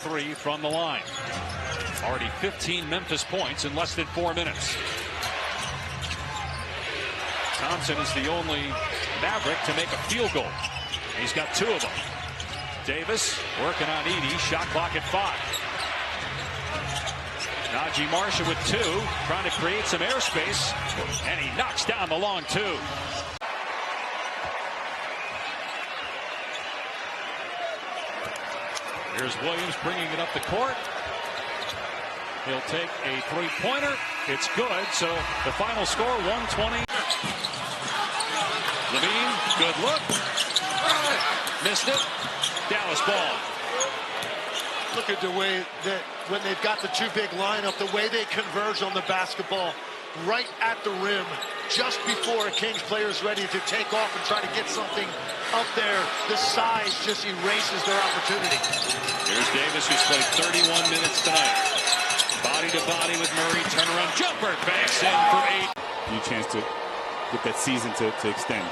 Three from the line. Already 15 Memphis points in less than 4 minutes. Thompson is the only Maverick to make a field goal. He's got 2 of them. Davis working on Edey. Shot clock at 5. Najee Marshall with 2, trying to create some airspace, and he knocks down the long 2. Here's Williams bringing it up the court. He'll take a 3-pointer. It's good. So the final score, 120. Levine, good look. Missed it. Dallas ball. Look at the way that when they've got the 2 big lineup, the way they converge on the basketball right at the rim, just before a Kings player is ready to take off and try to get something up there. The size just erases their opportunity. Here's Davis, who's played 31 minutes tonight. Body to body with Murray. Turnaround jumper. Banks in for 8. New chance to get that season to extend.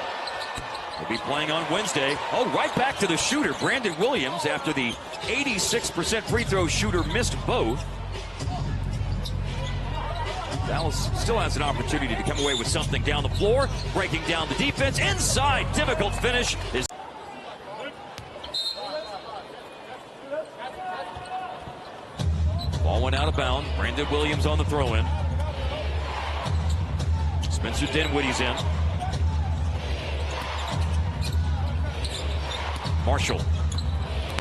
He'll be playing on Wednesday. Oh, right back to the shooter, Brandon Williams, after the 86% free throw shooter missed both. Dallas still has an opportunity to come away with something down the floor, breaking down the defense. Inside, difficult finish. Ball went out of bounds. Brandon Williams on the throw-in. Spencer Dinwiddie's in. Marshall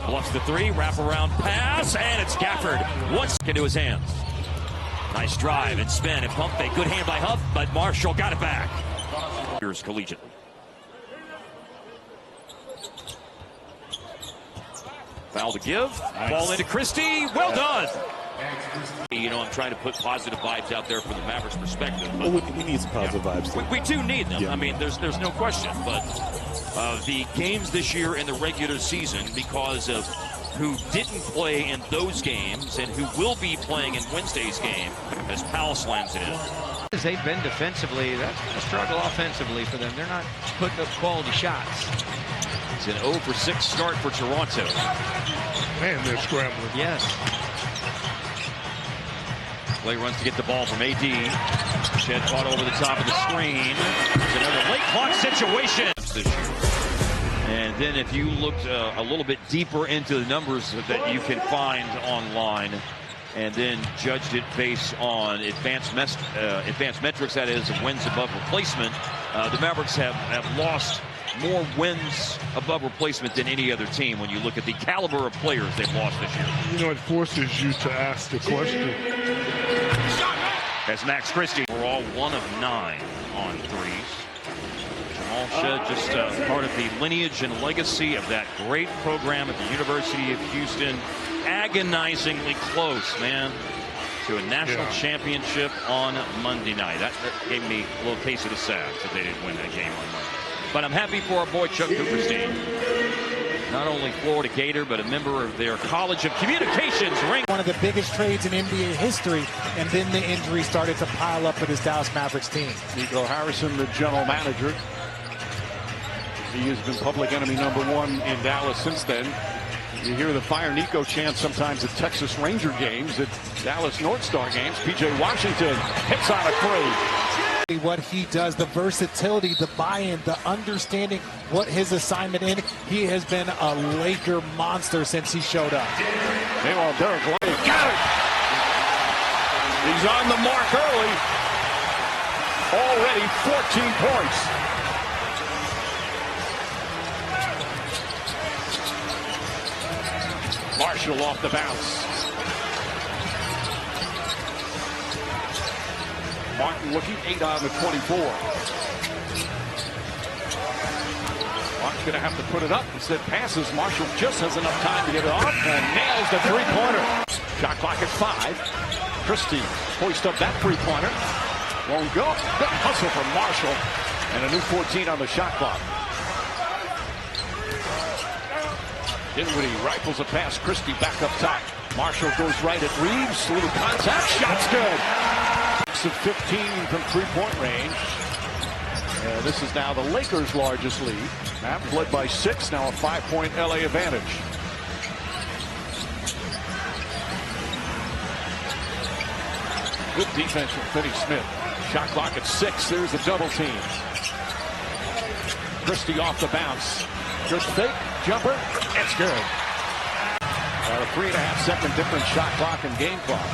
bluffs the 3, wraparound pass, and it's Gafford once into his hands. Nice drive and spin and pump fake. Good hand by Huff, but Marshall got it back. Here's collegiate. Foul to give. Nice. Ball into Christie. Well done. You know, I'm trying to put positive vibes out there from the Mavericks' perspective. Well, we need some positive vibes. We do need them. Yeah. I mean, there's no question. But the games this year in the regular season, because of who didn't play in those games and who will be playing in Wednesday's game, as Powell slams it in. As they've been defensively, that's been a struggle offensively for them. They're not putting up quality shots. It's an 0 for 6 start for Toronto. Man, they're scrambling. Yes. Clay runs to get the ball from AD. Shed caught over the top of the screen. It's another late clock situation this year. And then if you looked a little bit deeper into the numbers that you can find online and then judged it based on advanced metrics, that is, of wins above replacement, the Mavericks have lost more wins above replacement than any other team when you look at the caliber of players they've lost this year. You know, it forces you to ask the question. As Max Christie, we're all 1 of 9 on threes. Jamal Shead, just part of the lineage and legacy of that great program at the University of Houston. Agonizingly close, man, to a national championship on Monday night. That gave me a little case of the sad that they didn't win that game on Monday. But I'm happy for our boy Chuck Cooperstein. Not only Florida Gator, but a member of their College of Communications ring. One of the biggest trades in NBA history, and then the injuries started to pile up with his Dallas Mavericks team. Nico Harrison, the general manager. He has been public enemy #1 in Dallas since then. You hear the Fire Nico chant sometimes at Texas Ranger games, at Dallas North Star games. P.J. Washington hits on a 3. What he does, the versatility, the buy-in, the understanding what his assignment in. He has been a Laker monster since he showed up. Meanwhile, Derek White got it. He's on the mark early. Already 14 points. Marshall off the bounce. Martin looking 8 on the 24. Martin's going to have to put it up. Instead passes. Marshall just has enough time to get it off and nails the 3-pointer. Shot clock at 5. Christie hoist up that 3-pointer. Won't go. Good hustle from Marshall. And a new 14 on the shot clock. Dinwiddie rifles a pass. Christie back up top. Marshall goes right at Reeves. Little contact. Shot's good. Of 15 from 3-point range. This is now the Lakers' largest lead. Mavs led by 6. Now a 5-point LA advantage. Good defense from Finney Smith. Shot clock at 6. There's the double team. Christie off the bounce. Good fake. Jumper. It's good. About a 3.5-second difference shot clock and game clock.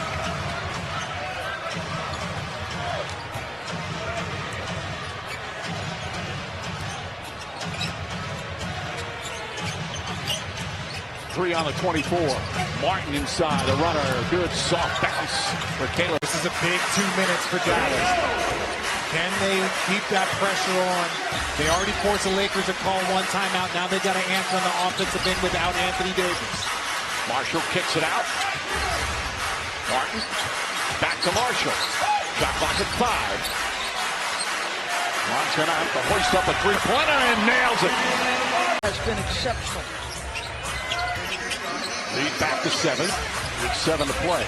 Three on the 24. Martin inside, the runner. Good soft bounce for Caleb. This is a big 2 minutes for Dallas. Can they keep that pressure on? They already forced the Lakers to call one timeout. Now they got to answer on the offensive end without Anthony Davis. Marshall kicks it out. Martin back to Marshall. Shot clock at 5. Martin's going to have to hoist up a three-pointer and nails it. Has been exceptional. Lead back to 7. With 7 to play.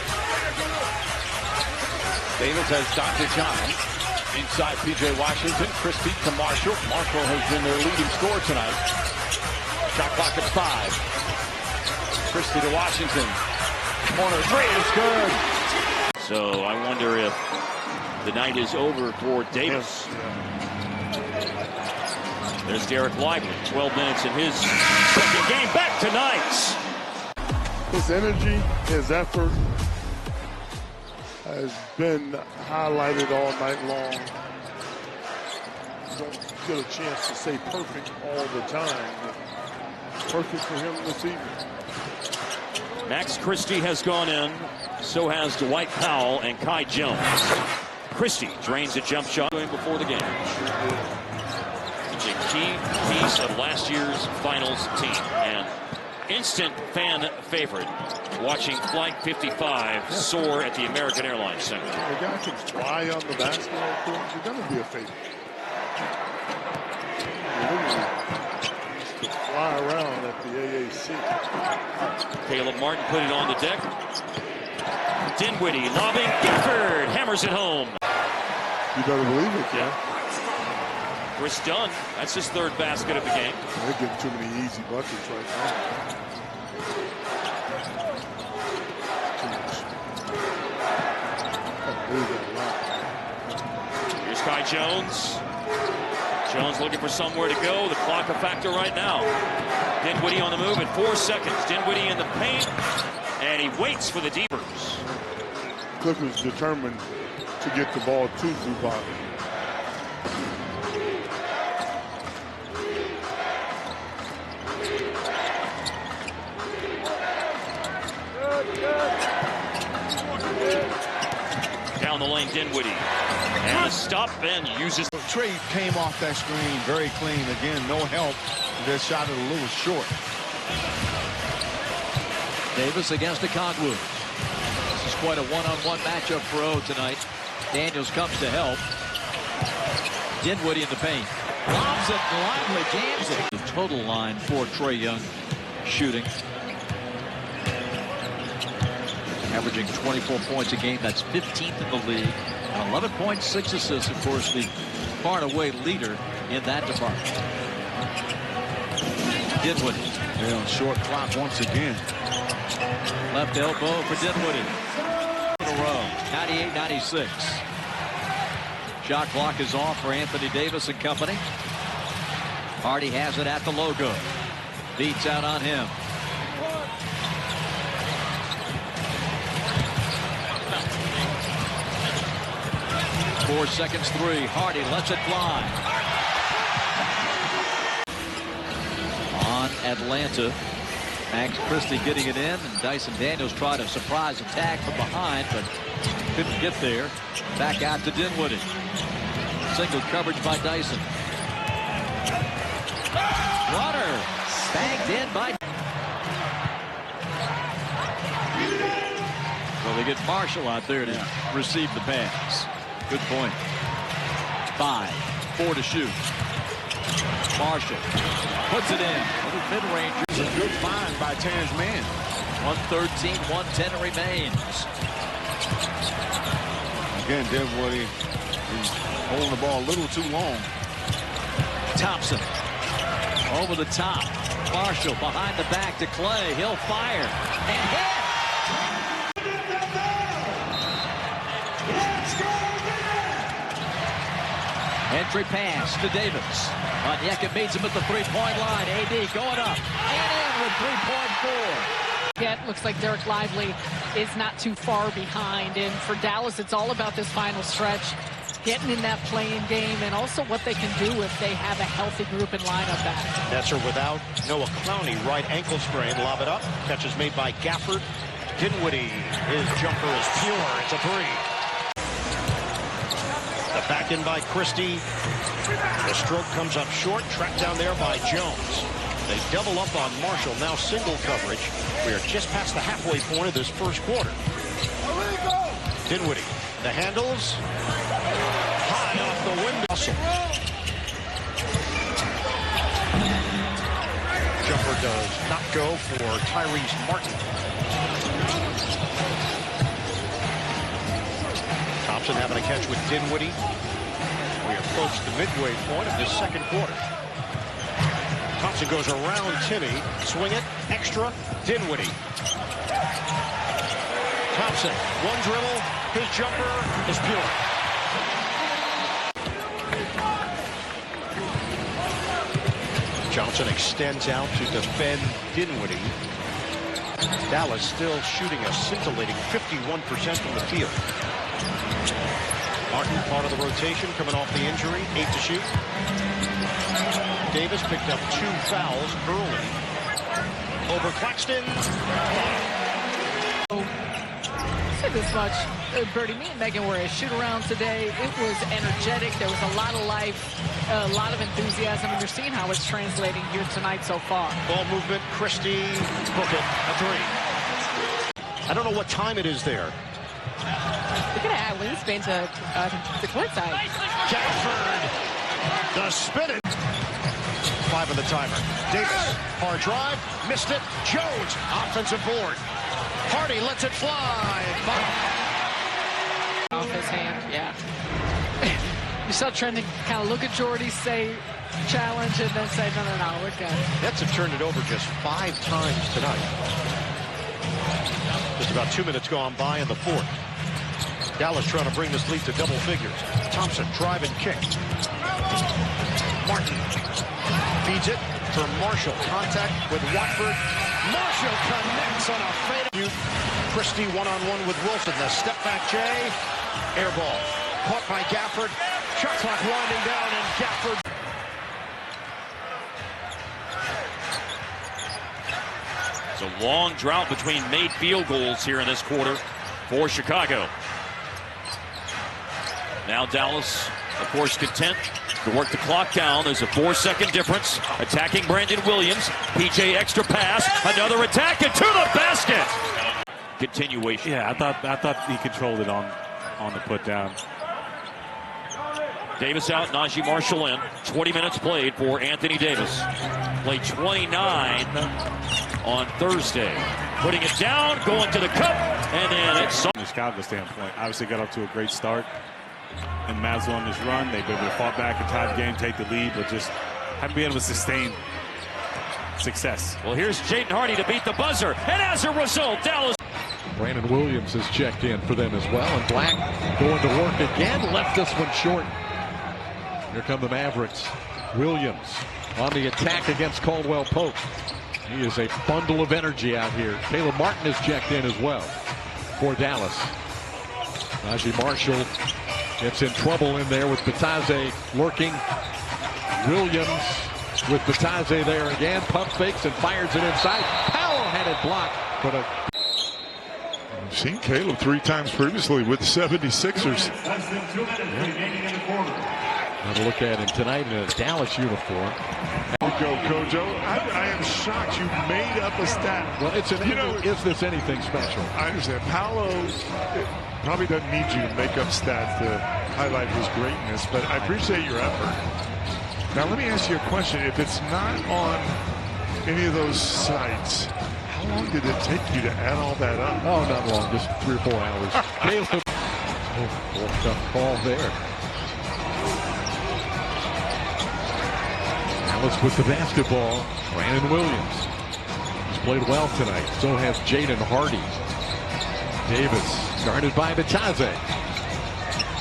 Davis has Dante John. Inside P.J. Washington. Christie to Marshall. Marshall has been their leading scorer tonight. Shot clock at 5. Christie to Washington. Corner 3 is good. So I wonder if the night is over for Davis. There's Derek Lively. 12 minutes in his second game. Back tonight. His energy, his effort has been highlighted all night long. You don't get a chance to say perfect all the time, but perfect for him this evening. Max Christie has gone in. So has Dwight Powell and Kai Jones. Christie drains a jump shot before the game. It's a key piece of last year's finals team. And instant fan favorite watching Flight 55 soar at the American Airlines Center. The guy can fly on the basketball court. You're going to be a favorite. To fly around at the AAC. Caleb Martin put it on the deck. Dinwiddie lobbing. Gifford hammers it home. You better believe it, yeah. Chris Dunn, that's his third basket of the game. They're getting too many easy buckets right now. Here's Kai Jones. Jones looking for somewhere to go. The clock a factor right now. Dinwiddie on the move in 4 seconds. Dinwiddie in the paint. And he waits for the deepers. Clippers determined to get the ball to Zubac. Down the lane, Dinwiddie. And a stop and uses. Trey came off that screen very clean. Again, no help. Their shot is a little short. Davis against Okongwu. This is quite a one-on-one matchup for O tonight. Daniels comes to help. Dinwiddie in the paint. Lobs it, Lively jams it. The total line for Trae Young shooting. Averaging 24 points a game. That's 15th in the league. And 11.6 assists, of course, the far-and-away leader in that department. Dinwiddie. Yeah, short clock once again. Left elbow for Dinwiddie. In a row. 98-96. Shot clock is off for Anthony Davis and company. Hardy has it at the logo. Beats out on him. Four seconds, 3. Hardy lets it fly. On Atlanta. Max Christie getting it in, and Dyson Daniels tried a surprise attack from behind, but couldn't get there. Back out to Dinwiddie. Single coverage by Dyson. Runner banked in by. Well, they get Marshall out there to receive the pass. Good point. 5, 4 to shoot. Marshall puts it in. Little mid-range. It's a good find by Terrence Mann. 113, 110 remains. Again, Dinwiddie is holding the ball a little too long. Thompson over the top. Marshall behind the back to Clay. He'll fire and hit. Entry pass to Davis. Onyeka meets him at the three-point line. AD going up and in with 3.4. Looks like Derek Lively is not too far behind. And for Dallas, it's all about this final stretch, getting in that playing game, and also what they can do if they have a healthy group and lineup back. Nets are without Noah Clowney, right ankle sprain. Lob it up. Catch is made by Gafford. Dinwiddie, his jumper is pure. It's a three. The back in by Christie. The stroke comes up short. Tracked down there by Jones. They double up on Marshall. Now single coverage. We are just past the halfway point of this first quarter. Dinwiddie. The handles. High off the window. Jumper does not go for Tyrese Martin. Thompson having a catch with Dinwiddie. We approach the midway point of this second quarter. Thompson goes around Timmy. Swing it. Extra. Dinwiddie. Thompson. One dribble. His jumper is pure. Johnson extends out to defend Dinwiddie. Dallas still shooting a scintillating 51% from the field. Martin, part of the rotation, coming off the injury. 8 to shoot. Davis picked up 2 fouls early. Over Claxton. Say this much, Bertie, me and Megan were at shoot-around today. It was energetic. There was a lot of life, a lot of enthusiasm, and you're seeing how it's translating here tonight so far. Ball movement, Christie, book it, a three. I don't know what time it is there. Look at that, we spent to courtside. Gafford, the spinning. 5 on the timer. Davis, hard drive, missed it. Jones, offensive board. Hardy lets it fly. Off his hand, yeah. You saw Trending kind of look at Jordy, say challenge, and then say, no, we're good. Nets have turned it over just 5 times tonight. Just about 2 minutes gone by in the fourth. Dallas trying to bring this lead to double figures. Thompson, drive and kick. Martin feeds it for Marshall. Contact with Watford. Marshall connects on a fade. Christie one-on-one with Wilson. The step back J. Air ball. Caught by Gafford. Shot clock winding down, and Gafford. It's a long drought between made field goals here in this quarter for Chicago. Now Dallas, of course, content to work the clock down. There's a 4-second difference. Attacking Brandon Williams. PJ extra pass. Another attack and to the basket. Continuation. Yeah, I thought he controlled it on the put down. Davis out, Najee Marshall in. 20 minutes played for Anthony Davis. Played 29 on Thursday. Putting it down, going to the cup, and then it's... From the Chicago standpoint, obviously got up to a great start. And Mavs on this run, they've been able to fall back and tie the game, take the lead, but just haven't been able to sustain success. Well, here's Jaden Hardy to beat the buzzer, and as a result, Dallas... Brandon Williams has checked in for them as well, and Black going to work again, left this one short. Here come the Mavericks. Williams on the attack against Caldwell Pope. He is a bundle of energy out here. Caleb Martin has checked in as well for Dallas. Najee Marshall gets in trouble in there with Bataze lurking. Williams with Bataze there again. Pump fakes and fires it inside. Powell had it blocked, but We've seen Caleb 3 times previously with the 76ers. Got to look at him tonight in a Dallas uniform. We go, Kojo. I am shocked you made up a stat. Well, it's an, is this anything special? I understand. Paolo probably doesn't need you to make up stats to highlight his greatness, but I appreciate your effort. Now, let me ask you a question. If it's not on any of those sites, how long did it take you to add all that up? Oh, not long. Just 3 or 4 hours. Caleb. Oh, tough call there. Dallas with the basketball. Brandon Williams. He's played well tonight. So has Jaden Hardy. Davis guarded by Bataze.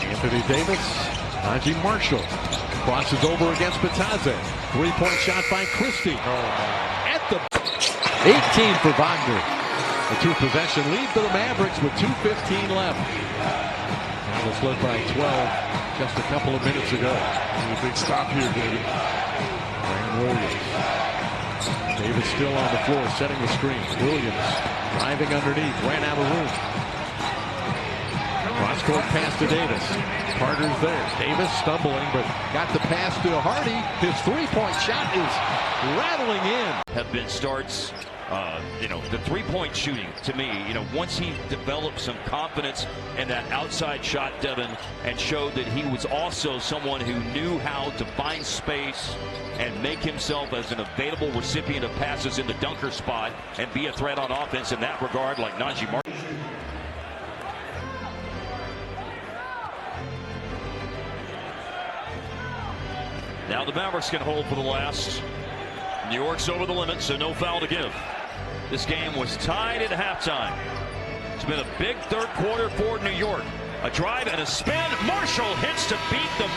Anthony Davis. Najee Marshall. Crosses over against Batadze. Three-point shot by Christie. At the 18 for Wagner. A two-possession lead for the Mavericks with 2:15 left. That was led by 12 just a couple of minutes ago. A big stop here, David. Brandon Williams. Davis still on the floor, setting the screen. Williams driving underneath, ran out of room. Cross-court pass to Davis. Carter's there. Davis stumbling, but got the pass to Hardy. His three-point shot is rattling in. Have been starts. The three-point shooting, to me, once he developed some confidence in that outside shot, Devin, and showed that he was also someone who knew how to find space and make himself as an available recipient of passes in the dunker spot and be a threat on offense in that regard, like Najee Martin. Now the Mavericks can hold for the last. New York's over the limit, so no foul to give. This game was tied at halftime. It's been a big third quarter for New York. A drive and a spin. Marshall hits to beat the